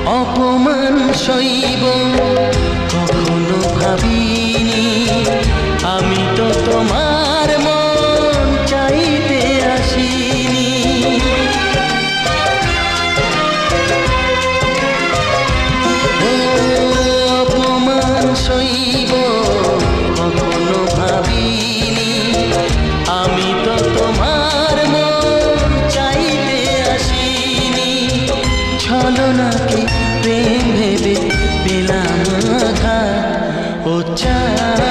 অপমান সইব কখনো ভাবিনি, আমি তো তোমার মন চাইতে আসিনি। অপমান সইব কখনো ভাবিনি, আমি তো তোমার মন চাইতে আসিনি। ছলনাকে প্রেম ভেবে পেলাম আঘাত, ও চাঁদ